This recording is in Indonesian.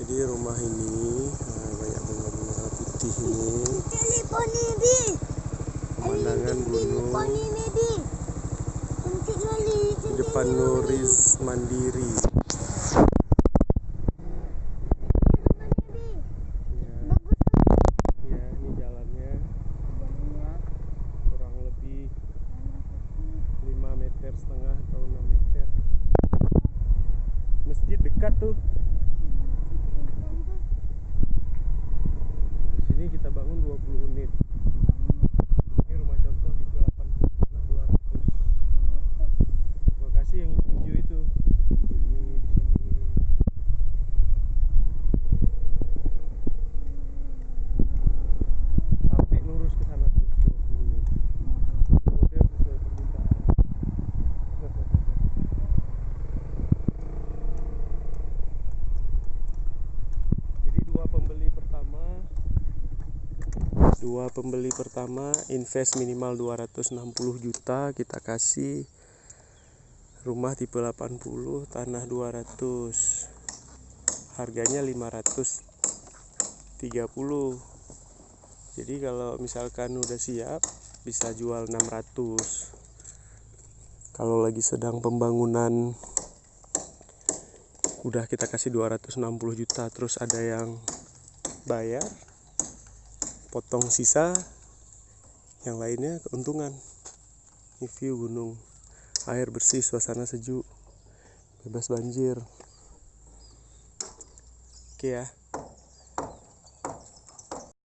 Jadi rumah ini banyak bunga-bunga putih ini. Pemandangan gunung. Di depan Nuriz Mandiri. Ya, ini jalannya kurang lebih 5,5 meter atau 6 meter. Masjid dekat tuh. Di sini kita bangun 20 unit. Ini rumah contoh tipe 80 tanah 200. Lokasi yang hijau itu. Ini di sini. Sampai lurus ke sana terus 20 unit. Model sesuai permintaan. Jadi dua pembeli pertama invest minimal 260 juta, kita kasih rumah tipe 80 tanah 200, harganya 530. Jadi kalau misalkan udah siap bisa jual 600. Kalau lagi sedang pembangunan udah kita kasih 260 juta, terus ada yang bayar, potong sisa, yang lainnya keuntungan. Ini view gunung, air bersih, suasana sejuk, bebas banjir. Oke ya.